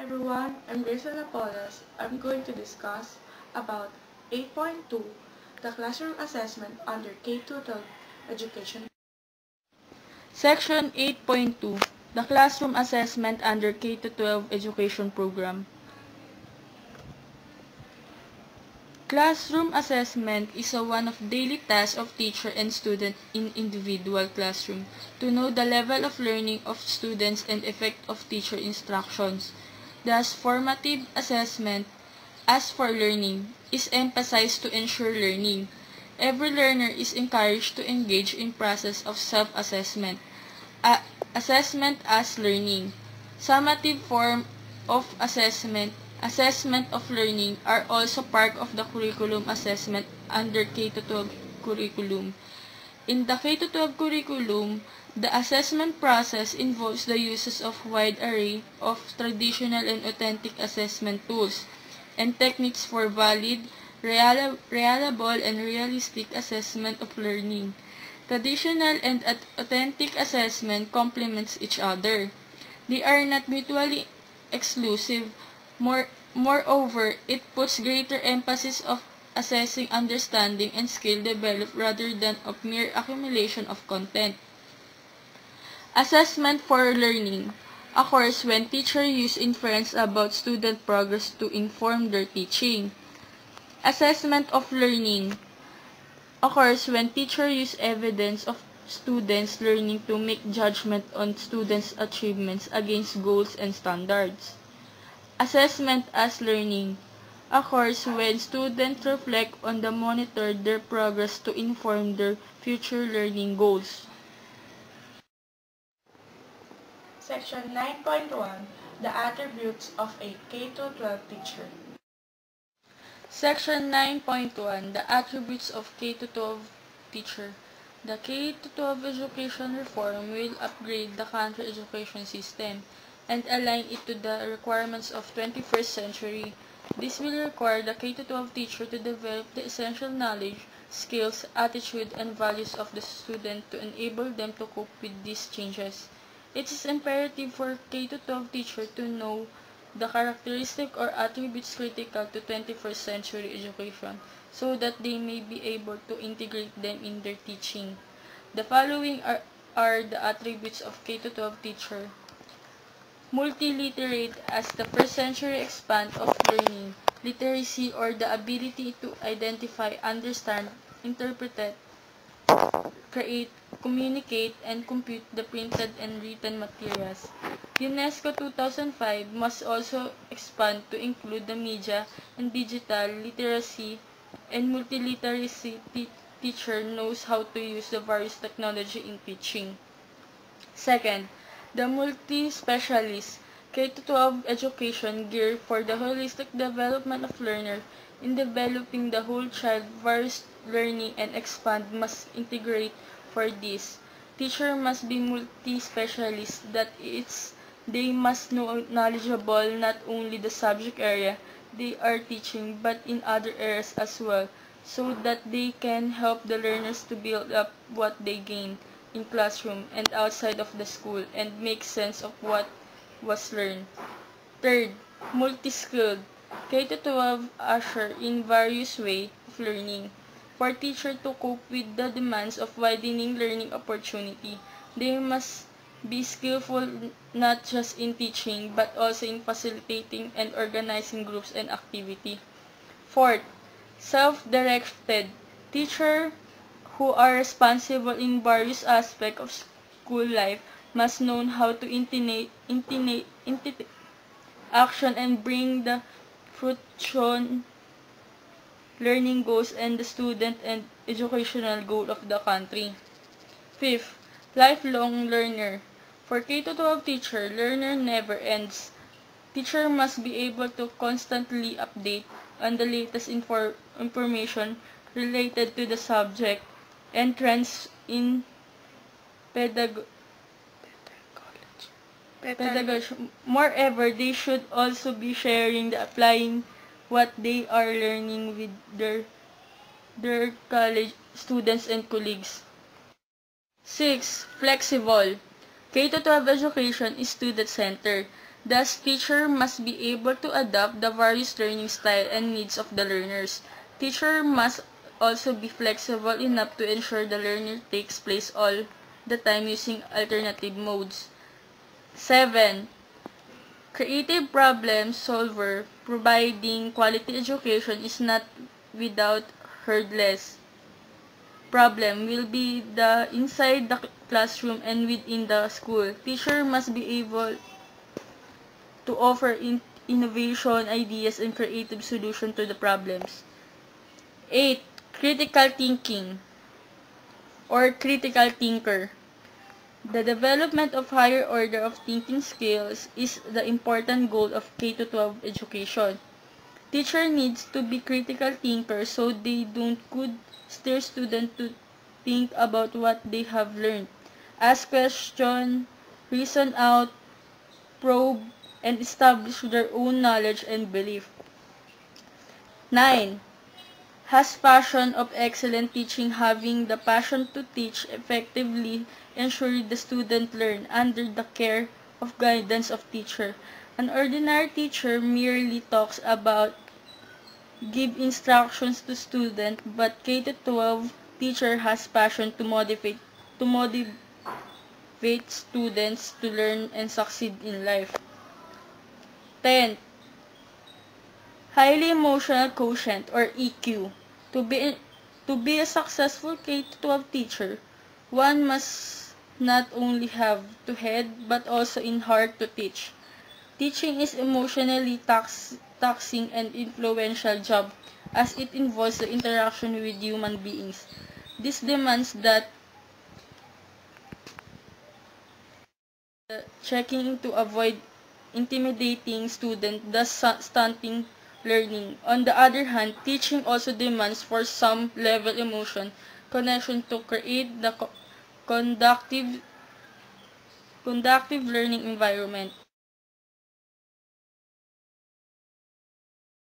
everyone, I'm Grace Lapolas. I'm going to discuss about 8.2, the classroom assessment under K-12 education. Section 8.2, the classroom assessment under K-12 education program. Classroom assessment is one of daily tasks of teacher and student in individual classroom to know the level of learning of students and effect of teacher instructions. Thus, formative assessment, as for learning, is emphasized to ensure learning. Every learner is encouraged to engage in process of self-assessment. Assessment as learning. Summative form of assessment of learning are also part of the curriculum assessment under K-12 curriculum. In the K-12 curriculum, the assessment process involves the uses of wide array of traditional and authentic assessment tools and techniques for valid, reliable, and realistic assessment of learning. Traditional and authentic assessment complements each other. They are not mutually exclusive. Moreover, it puts greater emphasis of assessing understanding and skill developed rather than of mere accumulation of content. Assessment for learning occurs when teachers use inference about student progress to inform their teaching. Assessment of learning occurs when teachers use evidence of students' learning to make judgment on students' achievements against goals and standards. Assessment as learning occurs when students reflect on the monitor their progress to inform their future learning goals. Section 9.1, the attributes of a K-12 teacher. Section 9.1, the attributes of K-12 teacher. The K-12 education reform will upgrade the country education system and align it to the requirements of 21st century. This will require the K-12 teacher to develop the essential knowledge, skills, attitude, and values of the student to enable them to cope with these changes. It is imperative for K-12 teacher to know the characteristics or attributes critical to 21st century education so that they may be able to integrate them in their teaching. The following are the attributes of K-12 teacher. Multiliterate as the first century expand of learning. Literacy or the ability to identify, understand, interpret, create, communicate, and compute the printed and written materials. UNESCO 2005 must also expand to include the media and digital literacy, and multiliteracy teacher knows how to use the various technology in teaching. Second, the multi-specialist K-12 education geared for the holistic development of learner in developing the whole child various learning and expand must integrate for this. Teacher must be multi-specialist, that is, they must know knowledgeable not only the subject area they are teaching but in other areas as well, so that they can help the learners to build up what they gain in classroom and outside of the school and make sense of what was learned. Third, multi-skilled. K-12 usher in various ways of learning. For teachers to cope with the demands of widening learning opportunity, they must be skillful not just in teaching but also in facilitating and organizing groups and activity. Fourth, self-directed. Teachers who are responsible in various aspects of school life must know how to initiate action and bring the fruition learning goals and the student and educational goal of the country. Fifth, lifelong learner. For K-12 teacher, learner never ends. Teacher must be able to constantly update on the latest information related to the subject and trends in pedagogy. Moreover, they should also be sharing the applying what they are learning with their college students and colleagues. 6. Flexible. K-12 education is student-centered. Thus, teacher must be able to adapt the various learning style and needs of the learners. Teacher must also be flexible enough to ensure the learner takes place all the time using alternative modes. 7. Creative problem solver. Providing quality education is not without hurdles. Problem will be the inside the classroom and within the school. Teacher must be able to offer innovation, ideas, and creative solution to the problems. 8. Critical thinking or critical thinker. The development of higher order of thinking skills is the important goal of K-12 education. Teacher needs to be critical thinkers so they could steer students to think about what they have learned, ask questions, reason out, probe, and establish their own knowledge and belief. 9. Has passion of excellent teaching. Having the passion to teach effectively ensure the student learn under the care of guidance of teacher. An ordinary teacher merely talks about give instructions to student, but K-12 teacher has passion to motivate students to learn and succeed in life. 10. Highly emotional quotient or EQ. To be a successful K-12 teacher, one must not only have to head but also in heart to teach. Teaching is emotionally taxing and influential job as it involves the interaction with human beings. This demands that checking to avoid intimidating students, thus stunting learning. On the other hand, teaching also demands for some level emotion connection to create the conductive learning environment.